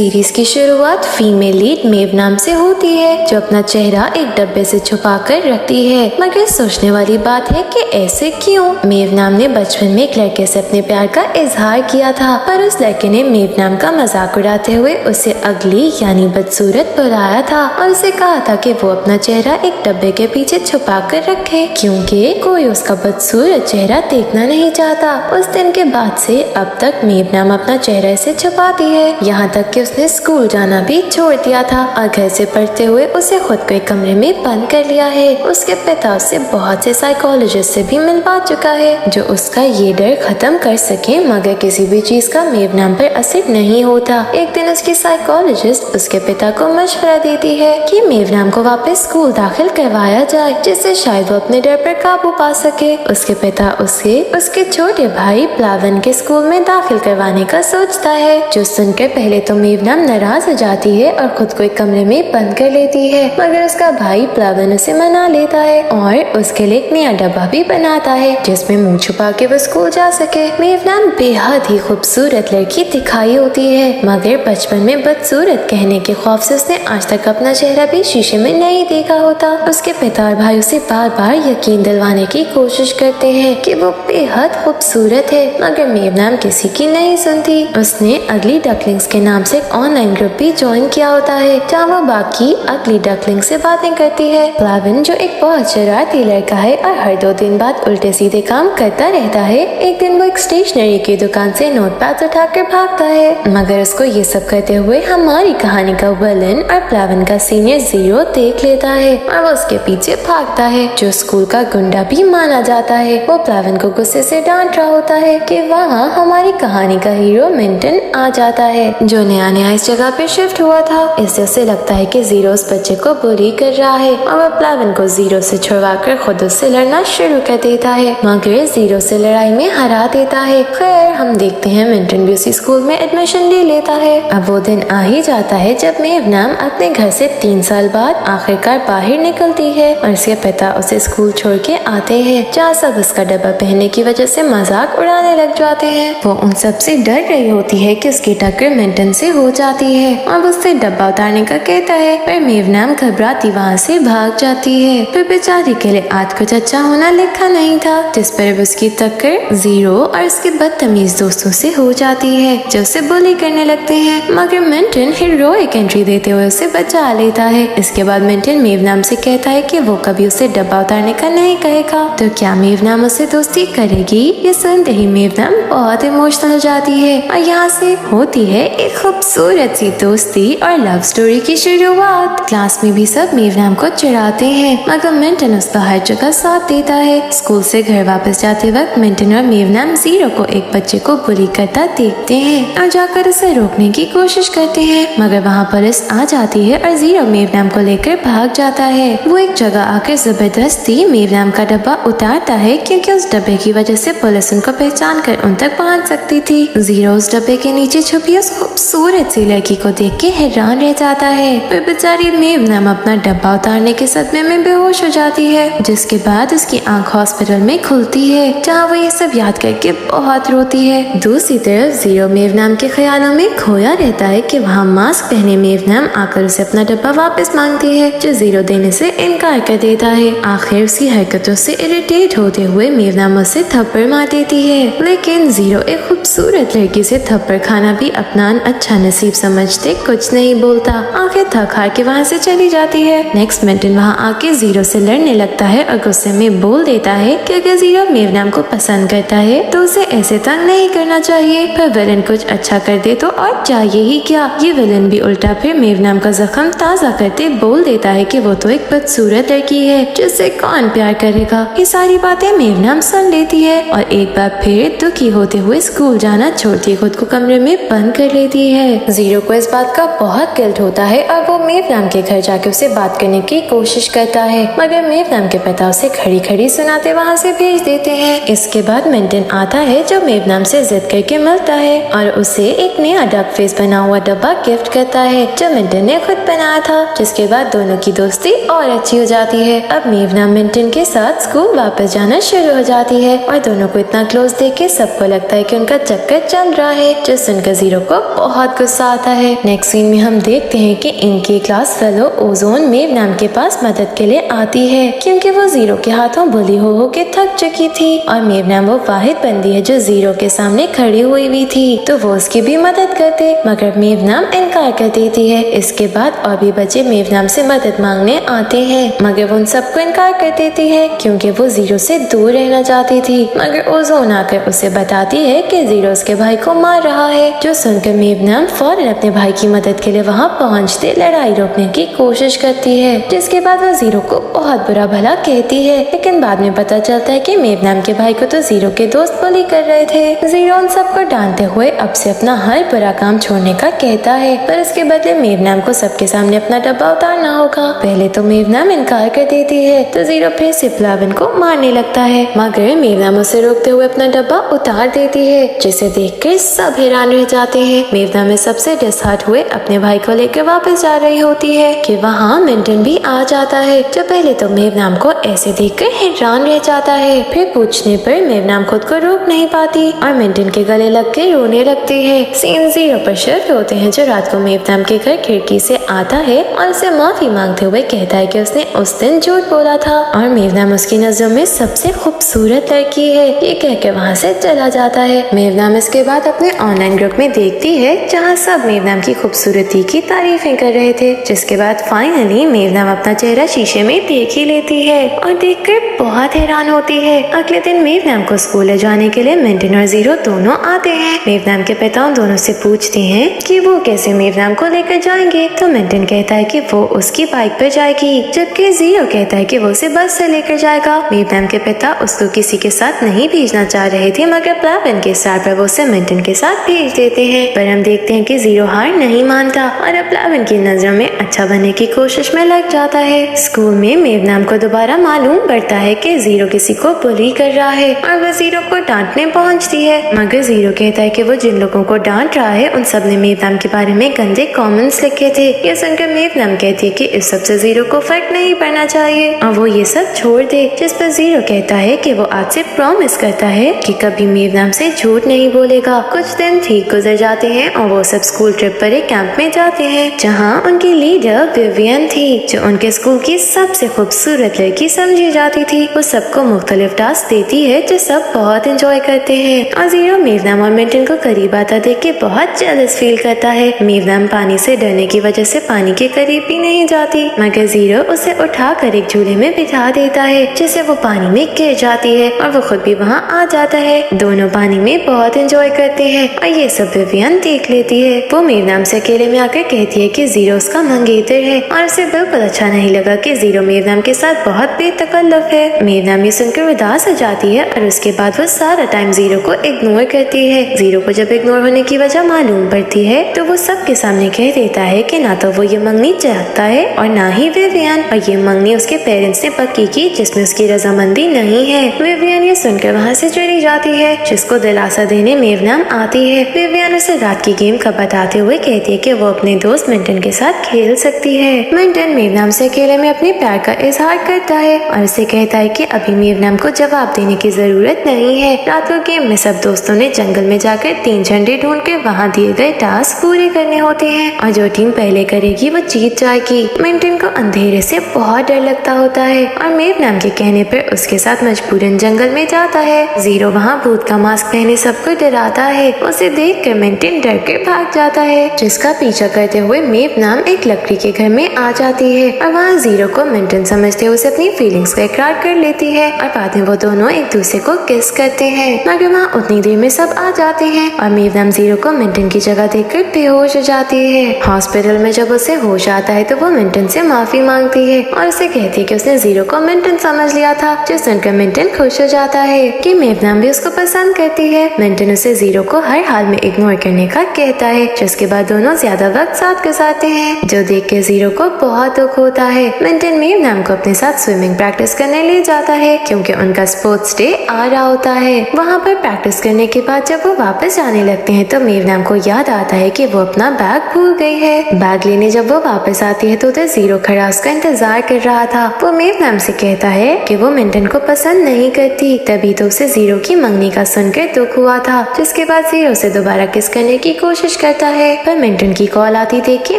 Series की शुरुआत female lead मेव नाम से होती है, जो अपना चेहरा एक डब्बे से छुपा कर रखती है। मगर सोचने वाली बात है कि ऐसे क्यों? मेव नाम ने बचपन में एक लड़के से अपने प्यार का इजहार किया था, पर उस लड़के ने मेव नाम का मजाक उड़ाते हुए उसे अगली यानी बदसूरत बुलाया था और उसे कहा था कि वो अपना चेहरा एक डब्बे के पीछे छुपा कर रखे, क्योंकि कोई उसका बदसूरत चेहरा देखना नहीं चाहता। उस दिन के बाद से अब तक मेव नाम अपना चेहरा से छुपाती है, यहाँ तक कि उसने स्कूल जाना भी छोड़ दिया था और घर से पढ़ते हुए उसे खुद को एक कमरे में बंद कर लिया है। उसके पिता उसे बहुत से साइकोलॉजिस्ट से भी मिलवा चुका है, जो उसका ये डर खत्म कर सके, मगर किसी भी चीज का मेव नाम पर असर नहीं होता। एक दिन उसकी साइकोलॉजिस्ट उसके पिता को मशवरा देती है कि मेव नाम को वापस स्कूल दाखिल करवाया जाए, जिससे शायद वो अपने डर पर काबू पा सके। उसके पिता उसे उसके छोटे भाई प्लावन के स्कूल में दाखिल करवाने का सोचता है, जो सुनकर पहले तो मेव नाम नाराज हो जाती है और खुद को एक कमरे में बंद कर लेती है, मगर उसका भाई प्लावन उसे मना लेता है और उसके लिए एक नया डब्बा भी बनाता है, जिसमें मुंह छुपा के वो स्कूल जा सके। मेव नाम बेहद ही खूबसूरत लड़की दिखाई होती है, मगर बचपन में बदसूरत कहने के खौफ से उसने आज तक अपना चेहरा भी शीशे में नहीं देखा होता। उसके पिता और भाई उसे बार बार यकीन दिलवाने की कोशिश करते हैं कि वो बेहद खूबसूरत है, मगर मेव नाम किसी की नहीं सुनती। उसने अगली डकलिंग्स के नाम से एक ऑनलाइन ग्रुप भी ज्वाइन किया होता है, जहाँ वो बाकी अगली डकलिंग से बातें करती है। प्लावन, जो एक बहुत शरारती लड़का है और हर 2 दिन बाद उल्टे सीधे काम करता रहता है, एक दिन वो एक स्टेशनरी की दुकान से नोटपैड उठाकर भागता है, मगर उसको ये सब करते हुए हमारी कहानी का विलन और प्लावन का सीनियर जीरो देख लेता है और वो उसके पीछे भागता है, जो स्कूल का गुंडा भी माना जाता है। वो प्लावन को गुस्से से डांट रहा होता है कि वहाँ हमारी कहानी का हीरो मिंटन आ जाता है, जो नया इस जगह पे शिफ्ट हुआ था। इससे उसे लगता है कि जीरो उस बच्चे को बुली कर रहा है और वह प्लावन को जीरो से छुड़वाकर खुद उससे लड़ना शुरू कर देता है, मगर जीरो से लड़ाई में हरा देता है। खैर, हम देखते हैं मिंटन भी उसी स्कूल में एडमिशन ले लेता है। अब वो दिन आ ही जाता है जब मेव नाम अपने घर से 3 साल बाद आखिरकार बाहर निकलती है और उसके पिता उसे स्कूल छोड़ के आते हैं, जहाँ सब उसका डब्बा पहनने की वजह से मजाक उड़ाने लग जाते हैं। वो उन सब से डर रही होती है कि उसकी टक्कर मिंटन से हो जाती है और उससे डब्बा उतारने का कहता है, पर मेव नाम घबराती वहाँ से भाग जाती है। फिर बेचारी के लिए आज कुछ अच्छा होना लिखा नहीं था, जिस पर उसकी टक्कर जीरो और उसके बदतमीज दोस्तों से हो जाती है, जो उसे बुली करने लगते हैं, मगर मिंटन हीरोइक एंट्री देते हुए उसे बचा लेता है। इसके बाद मिंटन मेव नाम से कहता है कि वो कभी उसे डब्बा उतारने का नहीं कहेगा, तो क्या मेव नाम उससे दोस्ती करेगी? ये सुनते ही मेव नाम बहुत इमोशनल हो जाती है और यहाँ से होती है एक खूबसूरत सी दोस्ती और लव स्टोरी की शुरुआत। क्लास में भी सब मेव नाम को चिढ़ाते हैं, मगर मिंटन उसका हर जगह साथ देता है। स्कूल से घर वापस जाते वक्त मिंटन और मेव नाम जीरो को एक बच्चे को बुली करता देखते हैं और जाकर उसे रोकने की कोशिश करते हैं, मगर वहाँ पुलिस आ जाती है और जीरो मेव नाम को लेकर भाग जाता है। वो एक जगह आकर जबरदस्ती मेव नाम का डब्बा उतारता है, क्योंकि उस डब्बे की वजह से पुलिस उनको पहचान कर उन तक पहुँच सकती थी। जीरो उस डब्बे के नीचे छुपी उस खूबसूरत सी लड़की को देख के हैरान रह जाता है। फिर बेचारी मेव नाम अपना डब्बा उतारने के सदमे में बेहोश हो जाती है, जिसके बाद उसकी आंख हॉस्पिटल में खुलती है, जहाँ वो ये सब याद करके बहुत रोती है। दूसरी तरफ जीरो मेव नाम के ख्यालों में खोया रहता है कि वहाँ मास्क पहने मेव नाम आकर उसे अपना डब्बा वापस मांगती है, जो जीरो देने से इनकार कर देता है। आखिर उसकी हरकतों से इरिटेट होते हुए मेव नाम उसे थप्पड़ मार देती है, लेकिन जीरो एक खूबसूरत लड़की से थप्पड़ खाना भी अपना अच्छा नसीब समझते कुछ नहीं बोलता। आखिर थक हार के वहाँ से चली जाती है। नेक्स्ट मिंटन वहाँ आके जीरो से लड़ने लगता है और गुस्से में बोल देता है कि अगर जीरो मेव नाम को पसंद करता है तो उसे ऐसे तंग नहीं करना चाहिए, पर विलन कुछ अच्छा कर दे तो और चाहिए ही क्या। ये विलन भी उल्टा फिर मेव नाम का जख्म ताज़ा करते बोल देता है कि वो तो एक बदसूरत लड़की है, जिससे कौन प्यार करेगा। ये सारी बातें मेव नाम सुन लेती है और एक बार फिर दुखी होते हुए स्कूल जाना छोड़ती खुद को कमरे में बंद कर लेती है। जीरो को इस बात का बहुत गिल्ट होता है और वो मेव नाम के घर जाके उसे बात करने की कोशिश करता है, मगर मेव नाम के पिता उसे खड़ी खड़ी सुनाते वहाँ से भेज देते हैं। इसके बाद मिंटन आता है, जो मेव नाम से जिद करके मिलता है और उसे एक नया डक फेस बना हुआ डब्बा गिफ्ट करता है, जो मिंटन ने खुद बनाया था, जिसके बाद दोनों की दोस्ती और अच्छी हो जाती है। अब मेव नाम मिंटन के साथ स्कूल वापस जाना शुरू हो जाती है और दोनों को इतना क्लोज देख के सबको लगता है कि उनका चक्कर चल रहा है, जो सुनकर जीरो को बहुत गुस्सा आता है। नेक्स्ट सीन में हम देखते हैं कि इनकी क्लास फेलो ओजोन मेव नाम के पास मदद के लिए आती है, क्योंकि वो जीरो के हाथों बुली हो के थक चुकी थी और मेव नाम वो वाहिद बंदी है जो जीरो के सामने खड़ी हुई थी, तो वो उसकी भी मदद करते, मगर मेव नाम इनकार कर देती है। इसके बाद और भी बच्चे मेव नाम से मदद मांगने आते हैं, मगर वो उन सबको इनकार कर देती है क्योंकि वो जीरो से दूर रहना चाहती थी। मगर ओजोन आकर उसे बताती है कि जीरो उसके भाई को मार रहा है, जो सुनकर मेव नाम फौरन अपने भाई की मदद के लिए वहाँ पहुँचते लड़ाई रोकने की कोशिश करती है, जिसके बाद वो जीरो को बहुत बुरा भला कहती है। लेकिन बाद में पता चलता है कि मेव नाम के भाई को तो जीरो के दोस्त बुली कर रहे थे। जीरो उन सबको डांटते हुए अब से अपना हर बुरा काम छोड़ने का कहता है, पर इसके बदले मेव नाम को सबके सामने अपना डब्बा उतारना होगा। पहले तो मेव नाम इनकार कर देती है, तो जीरो फिर से प्लावन को मारने लगता है, मगर मेव नाम उसे रोकते हुए अपना डब्बा उतार देती है, जिसे देखकर सब हैरान रह जाते हैं। मेव नाम में सबसे डिसहार्ट हुए अपने भाई को लेकर वापस जा रही होती है कि वहाँ मिंटन भी आ जाता है, जो पहले तो मेव नाम को ऐसे देखकर हैरान रह जाता है। फिर पूछने पर मेव नाम खुद को रोक नहीं पाती और मिंटन के गले लग के रोने लगती है। सीन जीरो पर शिफ्ट होते हैं, जो रात को मेव नाम के घर खिड़की से आता है और उसे माफी मांगते हुए कहता है कि उसने उस दिन झूठ बोला था और मेव नाम उसकी नजरों में सबसे खूबसूरत लड़की है, ये कह के वहाँ से चला जाता है। मेव नाम इसके बाद अपने ऑनलाइन ग्रुप में देखती है, जहाँ सब मेव नाम की खूबसूरती की तारीफें कर रहे थे, जिसके बाद फाइनली मेव नाम अपना चेहरा शीशे में देख ही लेती है और देखकर बहुत हैरान होती है। अगले दिन मेव नाम को स्कूल ले जाने के लिए मिंटन और जीरो दोनों आते हैं। मेव नाम के पिता उन दोनों से पूछते हैं कि वो कैसे मेव नाम को लेकर जाएंगे, तो मिंटन कहता है कि वो उसकी बाइक पर जाएगी, जबकि जीरो कहता है कि वो उसे बस से लेकर जाएगा। मेव नाम के पिता उसको किसी के साथ नहीं भेजना चाह रहे थे, मगर प्लावन के स्टार पर वो उसे मिंटन के साथ भेज देते हैं। पर हम देखते हैं कि जीरो हार नहीं मानता और अब प्लावन की नजरों में अच्छा बनने की कोशिश में लग जाता है। स्कूल में मेव नाम को दोबारा मालूम पड़ता है कि जीरो किसी को बुली कर रहा है और वह जीरो को डांटने पहुंचती है, मगर जीरो कहता है कि वो जिन लोगों को डांट रहा है उन सब ने मेव नाम के बारे में गंदे कमेंट्स लिखे थे। ये सुनकर मेव नाम कहती है कि इस सब से जीरो को फर्क नहीं पड़ना चाहिए और वो ये सब छोड़ दे, जिस पर जीरो कहता है कि वो आज से प्रॉमिस करता है कि कभी मेव नाम से झूठ नहीं बोलेगा। कुछ दिन ठीक गुजर जाते हैं और वो सब स्कूल ट्रिप पर एक कैंप में जाते हैं, जहाँ उनकी लीडर विवियन थी, जो उनके स्कूल की सबसे खूबसूरत लड़की समझी जाती थी। वो सबको मुख्तलिफ टास्क देती है, जो सब बहुत एंजॉय करते हैं और जीरो मेव नाम और मिंटन को करीब आता देख के बहुत जेलस फील करता है। मेव नाम पानी से डरने की वजह से पानी के करीब भी नहीं जाती, मगर जीरो उसे उठाकर एक झूले में बिठा देता है, जिससे वो पानी में गिर जाती है और वो खुद भी वहाँ आ जाता है। दोनों पानी में बहुत एंजॉय करते हैं और ये सब विवियन देख लेती है। वो मेव नाम से अकेले में आकर कहती है कि जीरो उसका मंगेतर है और उसे बिल्कुल अच्छा नहीं लगा कि जीरो मेव नाम के साथ बहुत बेतकल्लुफ है। मेव नाम ये सुनकर उदास हो जाती है और उसके बाद वो सारा टाइम जीरो को इग्नोर करती है। जीरो को जब इग्नोर होने की वजह मालूम पड़ती है, तो वो सबके सामने कह देता है कि ना तो वो ये मंगनी चाहता है और ना ही विवियन, और ये मंगनी उसके पेरेंट्स ने पक्की की जिसमें उसकी रजामंदी नहीं है। विवियन ये सुनकर वहाँ से चली जाती है, जिसको दिलासा देने मेव नाम आती है। विवियन उसे रात की गेम का बताते हुए कहती है कि वो अपने दोस्त मिंटन के साथ खेल सकती है। मिंटन मेव नाम से अकेले में अपने प्यार का इजहार करता है और उसे कहता है कि अभी मेव नाम को जवाब देने की जरूरत नहीं है। रात को गेम में सब दोस्तों ने जंगल में जाकर 3 झंडे ढूंढ कर वहाँ दिए गए टास्क पूरे करने होते हैं और जो टीम पहले करेगी वो जीत जाएगी। मिंटन को अंधेरे से बहुत डर लगता होता है और मेव नाम के कहने पर उसके साथ मजबूरन जंगल में जाता है। जीरो वहाँ भूत का मास्क पहने सबको डराता है। उसे देख कर मिंटन डर के भाग जाता है, जिसका पीछा करते हुए मेव नाम एक लकड़ी के घर में आ जाती है और वहाँ जीरो को मिंटन समझते हुए उसे अपनी फीलिंग्स का इकरार कर लेती है और बाद में वो दोनों एक दूसरे को किस करते हैं। मगर वहाँ उतनी देर में सब आ जाते हैं और मेव नाम जीरो को मिंटन की जगह देखकर बेहोश हो जाती है। हॉस्पिटल में जब उसे होश आता है तो वो मिंटन से माफी मांगती है और उसे कहती है कि उसने जीरो को मिंटन समझ लिया था, जो सुनकर मिंटन खुश हो जाता है कि मेव नाम भी उसको पसंद करती है। मिंटन उसे जीरो को हर हाल में इग्नोर करने का कहता है, जिसके बाद दोनों ज्यादा वक्त साथ गुजारते हैं, जो देख के जीरो को बहुत दुख होता है। मिंटन मेव नाम को अपने साथ स्विमिंग प्रैक्टिस करने ले जाता है, क्योंकि उनका स्पोर्ट्स डे आ रहा होता है। वहाँ पर प्रैक्टिस करने के बाद जब वो वापस जाने लगते हैं तो मेव नाम को याद आता है कि वो अपना बैग भूल गई है। बैग लेने जब वो वापस आती है तो उधर जीरो खड़ा उसका इंतजार कर रहा था। वो मेव नाम से कहता है कि वो मिंटन को पसंद नहीं करती, तभी तो उसे जीरो की मंगनी का सुनकर दुख हुआ था, जिसके बाद जीरो से दोबारा किस करने की कोशिश कोशिश करता है, पर मिंटन की कॉल आती देख के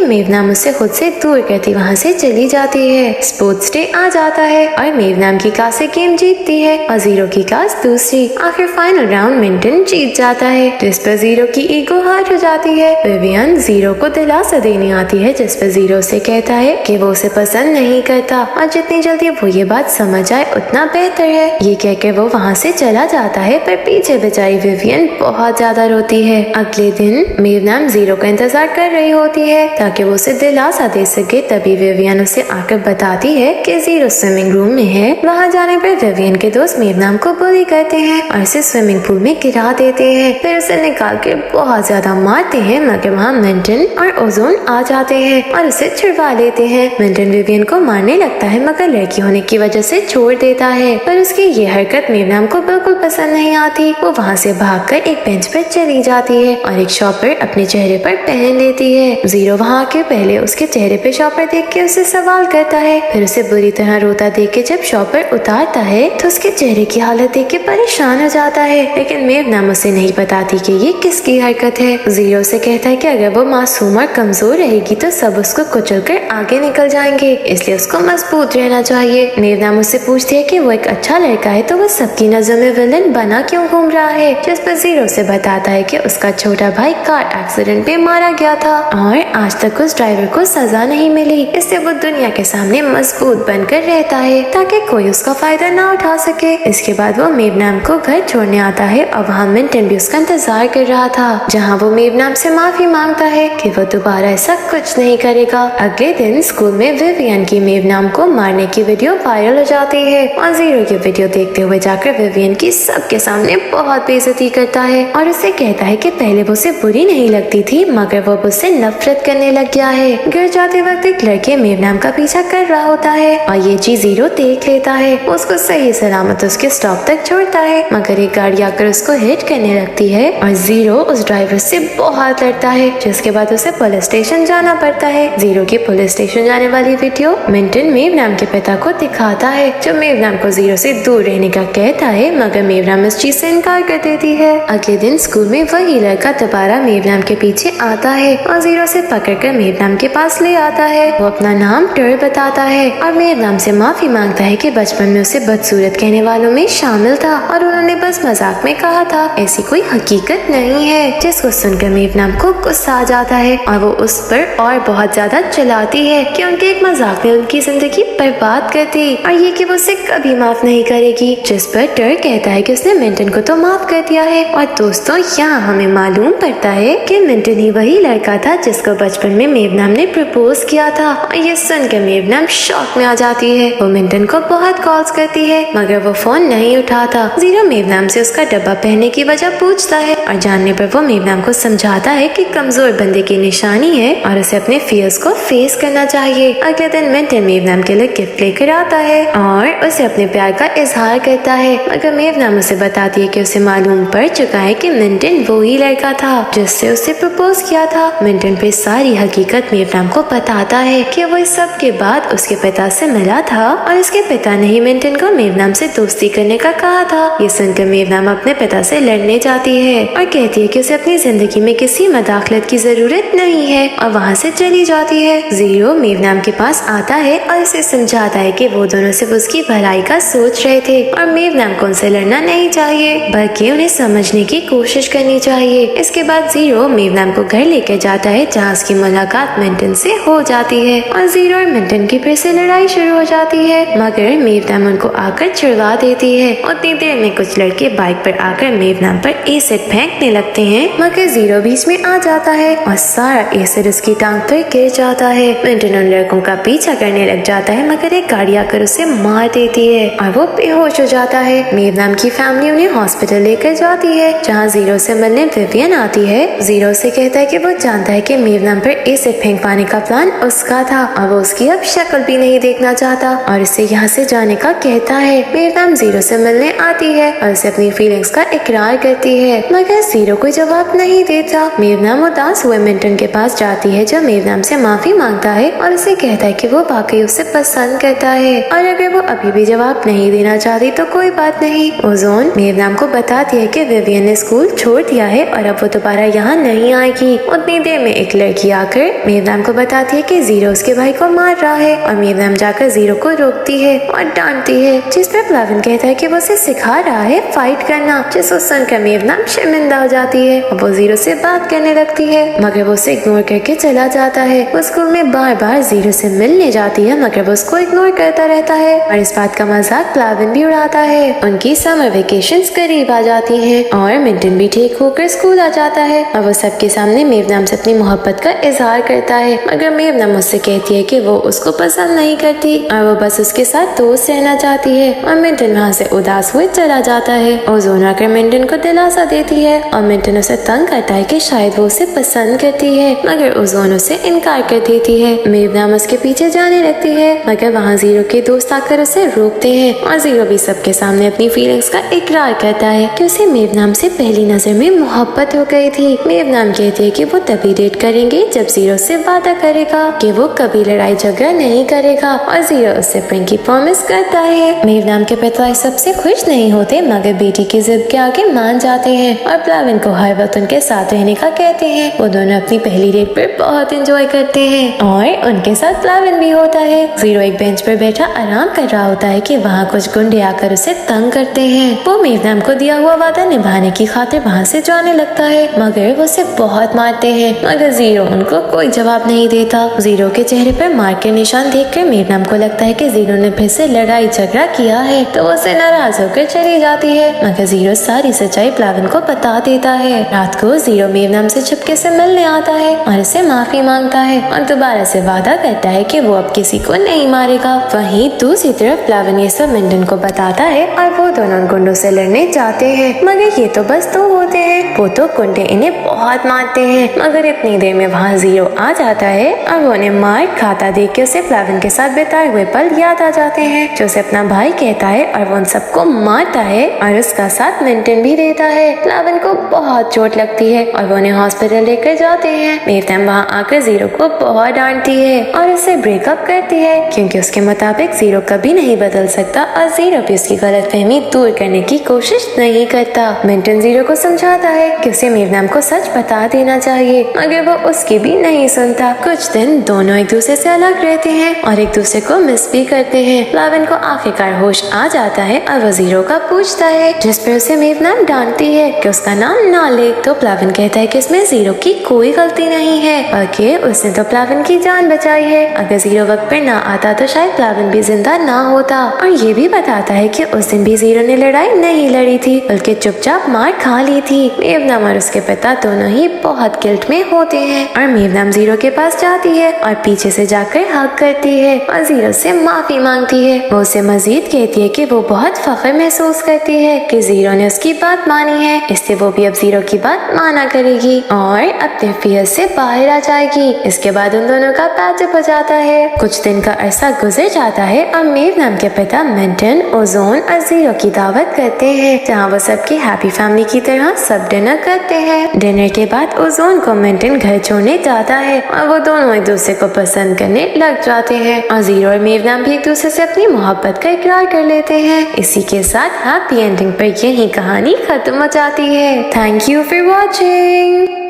मेवनाम उसे खुद से दूर करती वहाँ से चली जाती है। स्पोर्ट्स डे आ जाता है और मेवनाम की क्लास एक गेम जीतती है और जीरो की क्लास दूसरी। आखिर फाइनल राउंड मिंटन जीत जाता है, जिस पर जीरो की ईगो हर्ट हो जाती है। विवियन जीरो को दिलासा देने आती है, जिस पर जीरो से कहता है कि वो उसे पसंद नहीं करता और जितनी जल्दी वो ये बात समझ आए उतना बेहतर है। ये कहकर वो वहाँ से चला जाता है, पर पीछे बेचारी विवियन बहुत ज्यादा रोती है। अगले दिन मेवनाम जीरो का इंतजार कर रही होती है ताकि वो उसे दिलासा दे सके। तभी विवियन उसे आकर बताती है कि जीरो स्विमिंग रूम में है। वहाँ जाने पर विवियन के दोस्त मेवनाम को बुली करते हैं और उसे स्विमिंग पूल में गिरा देते हैं, फिर उसे निकाल के बहुत ज्यादा मारते हैं। मगर वहाँ मिंटन और ओजोन आ जाते हैं और उसे छुड़वा लेते हैं। मिंटन विवियन को मारने लगता है, मगर लड़की होने की वजह से छोड़ देता है, पर उसकी ये हरकत मेवनाम को बिल्कुल पसंद नहीं आती। वो वहाँ से भागकर एक बेंच पर चली जाती है और एक शॉपर अपने चेहरे पर पहन लेती है। जीरो वहाँ आके पहले उसके चेहरे पे शॉपर देख के उसे सवाल करता है, फिर उसे बुरी तरह रोता देख के जब शॉपर उतारता है तो उसके चेहरे की हालत देख के परेशान हो जाता है। लेकिन मेवनाम उसे नहीं बताती कि ये किसकी हरकत है। जीरो से कहता है कि अगर वो मासूम और कमजोर रहेगी तो सब उसको कुचलकर आगे निकल जाएंगे, इसलिए उसको मजबूत रहना चाहिए। मेवनाम उससे पूछती है कि वो एक अच्छा लड़का है तो वो सबकी नजर में विलन बना क्यों घूम रहा है, जिस पर जीरो से बताता है कि उसका छोटा भाई कार एक्सीडेंट में मारा गया था और आज तक उस ड्राइवर को सजा नहीं मिली, इससे वो दुनिया के सामने मजबूत बनकर रहता है ताकि कोई उसका फायदा ना उठा सके। इसके बाद वो मेवनाम को घर छोड़ने आता है और वहाँ मिंटन भी उसका इंतजार कर रहा था, जहाँ वो मेवनाम से माफी मांगता है कि वो दोबारा ऐसा कुछ नहीं करेगा। अगले दिन स्कूल में विवियन की मेवनाम को मारने की वीडियो वायरल हो जाती है और जीरो की वीडियो देखते हुए जाकर विवियन की सबके सामने बहुत बेइज्जती करता है और उसे कहता है कि पहले वो उसे बुरी नहीं लगती थी, मगर वो उससे नफरत करने लग गया है। घर जाते वक्त एक लड़के मेवनाम का पीछा कर रहा होता है और ये चीज जीरो देख लेता है। उसको सही सलामत उसके स्टॉप तक छोड़ता है, मगर एक गाड़ी आकर उसको हिट करने लगती है और जीरो उस ड्राइवर से बहुत लड़ता है, जिसके बाद उसे पुलिस स्टेशन जाना पड़ता है। जीरो की पुलिस स्टेशन जाने वाली वीडियो मिंटन मेवनाम के पिता को दिखाता है, जो मेवनाम को जीरो से दूर रहने का कहता है, मगर मेवनाम इस चीज से इनकार कर देती है। अगले दिन स्कूल में वही लड़का दोबारा मेवनाम के पीछे आता है और जीरो से पकड़कर मेवनाम के पास ले आता है। वो अपना नाम टर बताता है और मेवनाम से माफी मांगता है कि बचपन में उसे बदसूरत कहने वालों में शामिल था और उन्होंने बस मजाक में कहा था, ऐसी कोई हकीकत नहीं है। जिसको सुनकर मेवनाम को गुस्सा आ जाता है और वो उस पर और बहुत ज्यादा चिल्लाती है कि उनके एक मजाक ने उनकी जिंदगी बर्बाद कर दी और ये कि वो उसे कभी माफ नहीं करेगी। जिस पर टर कहता है कि उसने मिंटन को तो माफ कर दिया है। और दोस्तों, यहाँ हमें मालूम पड़ता है कि मिंटन ही वही लड़का था जिसको बचपन में मेवनाम ने प्रपोज किया था और ये सुनकर मेवनाम शॉक में आ जाती है। वो मिंटन को बहुत कॉल्स करती है, मगर वो फोन नहीं उठाता। जीरो मेवनाम से उसका डब्बा पहनने की वजह पूछता है और जानने पर वो मेवनाम को समझाता है कि कमजोर बंदे की निशानी है और उसे अपने फियर्स को फेस करना चाहिए। अगले दिन मिंटन मेवनाम के लिए गिफ्ट लेकर आता है और उसे अपने प्यार का इजहार करता है, मगर मेवनाम उसे बताती है कि उसे मालूम पड़ चुका है कि मिंटन वो ही लड़का था जिससे उसे प्रपोज किया था। मिंटन पे सारी हकीकत मेवनाम को बताता है कि वो इस सब के बाद उसके पिता से मिला था और इसके पिता ने ही मिंटन को मेवनाम से दोस्ती करने का कहा था। ये सुनकर मेवनाम अपने पिता से लड़ने जाती है और कहती है कि उसे अपनी जिंदगी में किसी मदाखलत की जरूरत नहीं है और वहाँ से चली जाती है। जीरो मेवनाम के पास आता है और उसे समझाता है कि वो दोनों सिर्फ उसकी भलाई का सोच रहे थे और मेवनाम को उनसे लड़ना नहीं चाहिए, बल्कि उन्हें समझने की कोशिश करनी चाहिए। इसके बाद जीरो मेवनाम को घर लेकर जाता है, जहाँ उसकी मुलाकात मिंटन से हो जाती है और जीरो और मिंटन की फिर से लड़ाई शुरू हो जाती है, मगर मेवनाम उनको आकर छुड़वा देती है। उतनी देर में कुछ लड़के बाइक पर आकर मेवनाम पर एसिड फेंकने लगते हैं, मगर जीरो बीच में आ जाता है और सारा एसिड उसकी टांग पर गिर जाता है। मिंटन उन लड़कों का पीछा करने लग जाता है, मगर एक गाड़ी आकर उसे मार देती है और वो बेहोश हो जाता है। मेवनाम की फैमिली उन्हें हॉस्पिटल लेकर जाती है, जहाँ जीरो से मिलने विवियन आती है। जीरो से कहता है कि वो जानता है कि मेवनाम पर एसिड फेंकवाने का प्लान उसका था और वो उसकी अब शक्ल भी नहीं देखना चाहता और इसे यहाँ से जाने का कहता है। मेवनाम जीरो से मिलने आती है और उसे अपनी फीलिंग्स का इकरार करती है, मगर जीरो कोई जवाब नहीं देता। मेवनाम उदास हुए मिंटन के पास जाती है, जो मेवनाम से माफी मांगता है और उसे कहता है कि वो वाकई उसे पसंद करता है और अगर वो अभी भी जवाब नहीं देना चाहती तो कोई बात नहीं। ओजोन मेवनाम को बताती है कि विवियन ने स्कूल छोड़ दिया है और अब वो दोबारा यहाँ नहीं आएगी। उतनी देर में एक लड़की आकर मेवनाम को बताती है कि जीरो उसके भाई को मार रहा है और मेवनाम जाकर जीरो को रोकती है और डांटती है, जिस पर प्लाविन कहता है कि वो उसे सिखा रहा है फाइट करना, जिसको सुनकर मेवनाम शर्मिंदा हो जाती है और वो जीरो से बात करने लगती है, मगर वो उसे इग्नोर करके चला जाता है। वो स्कूल में बार बार जीरो से मिलने जाती है मगर वो उसको इग्नोर करता रहता है और इस बात का मजाक प्लाविन भी उड़ाता है। उनकी समर वेकेशंस करीब आ जाती हैं और मिंटन भी ठीक होकर स्कूल आ जाता है और वो सबके सामने मेवनाम से अपनी मोहब्बत का इजहार करता है, मगर मेवनाम उससे कहती है कि वो उसको पसंद नहीं करती और वो बस उसके साथ दोस्त रहना चाहती है और मिंटन वहाँ से उदास हुए चला जाता है। ओजोन आकर मिंटन को दिलासा देती है और मिंटन उसे तंग करता है कि शायद वो उसे पसंद करती है, मगर ओजोन उसे इनकार कर देती है। मेवनाम उसके पीछे जाने लगती है मगर वहाँ जीरो के दोस्त आकर उसे रोकते हैं और जीरो भी सबके सामने अपनी फीलिंग्स का इकरार करता है कि उसे मेवनाम से पहली नजर में मोहब्बत हो गई थी। मेवनाम कहती है कि वो तभी डेट करेंगे जब जीरो से वादा करेगा कि वो कभी लड़ाई झगड़ा नहीं करेगा और जीरो उससे प्रेम की प्रॉमिस करता है। मेवनाम के पिता सबसे खुश नहीं होते मगर बेटी की जिद के आगे मान जाते हैं और प्लाविन को हर वक्त उनके साथ रहने का कहते हैं। वो दोनों अपनी पहली डेट पर बहुत एंजॉय करते हैं और उनके साथ प्लाविन भी होता है। जीरो एक बेंच पर बैठा आराम कर रहा होता है कि वहाँ कुछ गुंडे आकर उसे तंग करते हैं। वो मेवनाम को दिया हुआ वादा निभाने की खातिर वहाँ से जाने लगता है मगर वो उसे बहुत मारते हैं, मगर जीरो उनको कोई जवाब नहीं देता। जीरो के चेहरे पर मार के निशान देखकर मेवनाम को लगता है कि जीरो ने फिर से लड़ाई झगड़ा किया है, तो वो उसे नाराज होकर चली जाती है, मगर जीरो सारी सच्चाई प्लाविन को बता देता है। रात को जीरो मेवनाम से चुपके से मिलने आता है और उसे माफी मांगता है और दोबारा से वादा करता है कि वो अब किसी को नहीं मारेगा। वहीं दूसरी तरफ प्लाविन ये सब मिंटन को बताता है और वो दोनों गुंडों से लड़ने जाते हैं, मगर ये तो बस दो होते हैं। वो तो गुंडे इन्हें बहुत मारते हैं, मगर इतनी देर में वहाँ जीरो आ जाता है और वो उन्हें मार खाता देख के उसे प्लाविन के साथ बिताए हुए पल याद आ जाते हैं, जो उसे अपना भाई कहता है और वो उन सबको मारता है और उसका साथ मिंटन भी देता है। प्लाविन को बहुत चोट लगती है और वो उन्हें हॉस्पिटल लेकर जाते हैं। मेवनाम वहाँ आकर जीरो को बहुत डांटती है और उससे ब्रेकअप करती है क्योंकि उसके मुताबिक जीरो कभी नहीं बदल सकता और जीरो भी उसकी गलतफहमी दूर करने की कोशिश नहीं करता। मिंटन जीरो को समझाता है कि उसे मेवनाम को सच बता देना चाहिए, मगर वो उसकी भी नहीं सुनता। कुछ दिन दोनों एक दूसरे से अलग रहते हैं और एक दूसरे को मिस भी करते हैं। प्लाविन को आखिरकार होश आ जाता है और वो जीरो का पूछता है, जिस पर उसे मेवनाम डांटती है कि उसका नाम ना ले। तो प्लाविन कहता है कि इसमें जीरो की कोई गलती नहीं है, बल्कि उसने तो प्लाविन की जान बचाई है। अगर जीरो वक्त पे ना आता तो शायद प्लाविन भी जिंदा ना होता। और ये भी बताता है कि उस दिन भी जीरो ने लड़ाई नहीं लड़ी थी, बल्कि चुपचाप मार खा ली थी। मेवनाम और उसके पिता दोनों ही बहुत गिल्ट में होते हैं और मेवनाम जीरो के पास जाती है और पीछे से जाकर हक करती है और जीरो से माफी मांगती है। वो उसे मजीद कहती है कि वो बहुत फख्र महसूस करती है कि जीरो ने उसकी बात मानी है, इसलिए वो भी अब जीरो की बात माना करेगी और अपने फियर से बाहर आ जाएगी। इसके बाद उन दोनों का पैचअप हो जाता है। कुछ दिन का अरसा गुजर जाता है और मेवनाम के पिता मिंटन, ओजोन और जीरो की दावत करते हैं, जहाँ वो सबकी हैप्पी फैमिली की तरह सब डिनर करते हैं। डिनर के बाद ओजोन को मिंटन घर छोड़ने जाता है और वो दोनों एक दूसरे को पसंद करने लग जाते हैं और जीरो और मेवनाम भी एक दूसरे से अपनी मोहब्बत का इकरार कर लेते हैं। इसी के साथ हैप्पी एंडिंग पर यही कहानी खत्म हो जाती है। Thank you for watching.